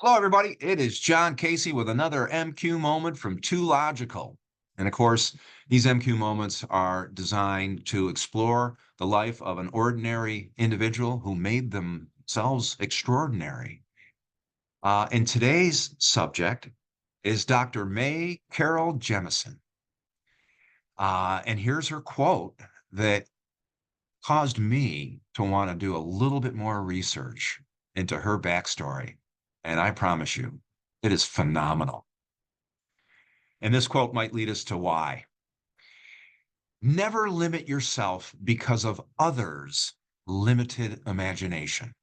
Hello, everybody. It is John Casey with another MQ moment from Too Logical. And of course, these MQ moments are designed to explore the life of an ordinary individual who made themselves extraordinary. And today's subject is Dr. Mae Carol Jemison. And here's her quote that caused me to want to do a little bit more research into her backstory. And I promise you, it is phenomenal. And this quote might lead us to why. Never limit yourself because of others' limited imagination.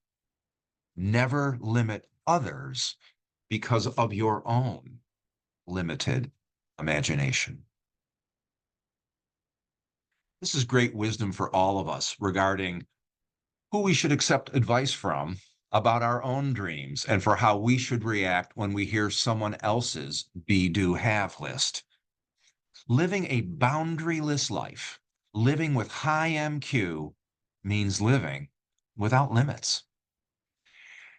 Never limit others because of your own limited imagination. This is great wisdom for all of us regarding who we should accept advice from about our own dreams and for how we should react when we hear someone else's be, do, have list. Living a boundaryless life, living with high MQ, means living without limits.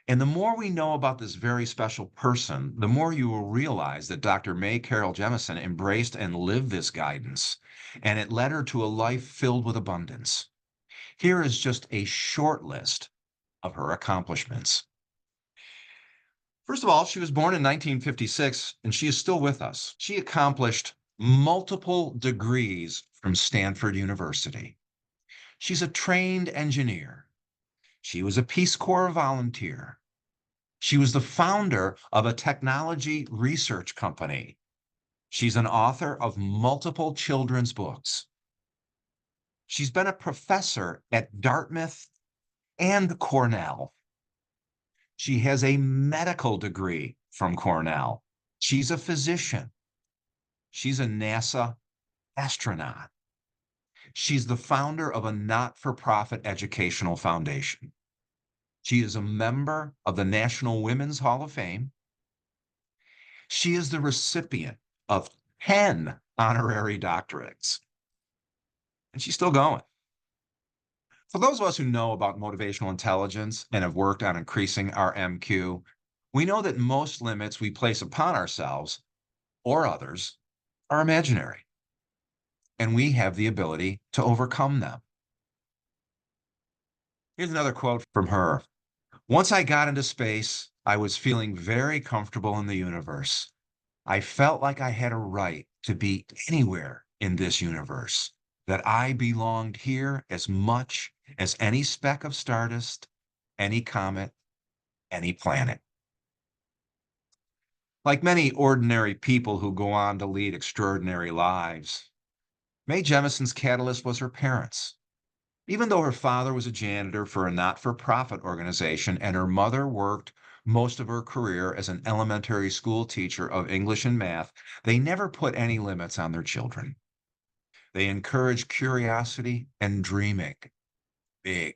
And the more we know about this very special person, the more you will realize that Dr. Mae Carol Jemison embraced and lived this guidance, and it led her to a life filled with abundance. Here is just a short list of her accomplishments. First of all, she was born in 1956, and she is still with us. She accomplished multiple degrees from Stanford University. She's a trained engineer. She was a Peace Corps volunteer. She was the founder of a technology research company. She's an author of multiple children's books. She's been a professor at Dartmouth and Cornell. She has a medical degree from Cornell. She's a physician. She's a NASA astronaut. She's the founder of a not-for-profit educational foundation. She is a member of the National Women's Hall of Fame. She is the recipient of 10 honorary doctorates, and she's still going. For those of us who know about motivational intelligence and have worked on increasing our MQ, we know that most limits we place upon ourselves or others are imaginary, and we have the ability to overcome them. Here's another quote from her. Once I got into space, I was feeling very comfortable in the universe. I felt like I had a right to be anywhere in this universe, that I belonged here as much as any speck of stardust, any comet, any planet. Like many ordinary people who go on to lead extraordinary lives, Mae Jemison's catalyst was her parents. Even though her father was a janitor for a not-for-profit organization and her mother worked most of her career as an elementary school teacher of English and math, they never put any limits on their children. They encouraged curiosity and dreaming big.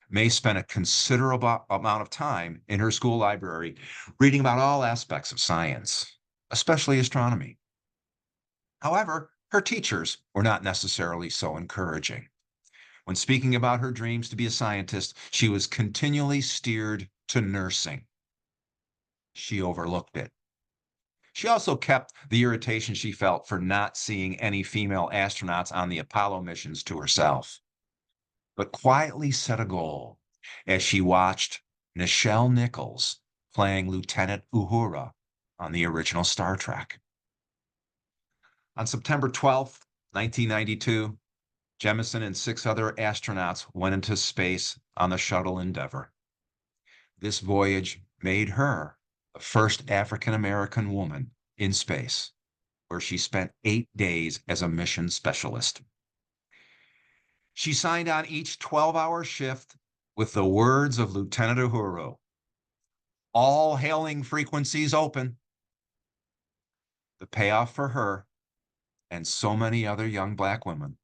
Mae spent a considerable amount of time in her school library reading about all aspects of science, especially astronomy. However, her teachers were not necessarily so encouraging. When speaking about her dreams to be a scientist, she was continually steered to nursing. She overlooked it. She also kept the irritation she felt for not seeing any female astronauts on the Apollo missions to herself, but quietly set a goal as she watched Nichelle Nichols playing Lieutenant Uhura on the original Star Trek. On September 12th, 1992, Jemison and 6 other astronauts went into space on the shuttle Endeavour. This voyage made her the first African-American woman in space, where she spent 8 days as a mission specialist. She signed on each 12-hour shift with the words of Lieutenant Uhuru, "All hailing frequencies open." The payoff for her and so many other young Black women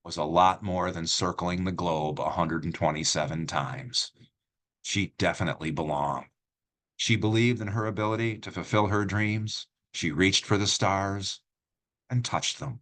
was a lot more than circling the globe 127 times. She definitely belonged. She believed in her ability to fulfill her dreams. She reached for the stars and touched them.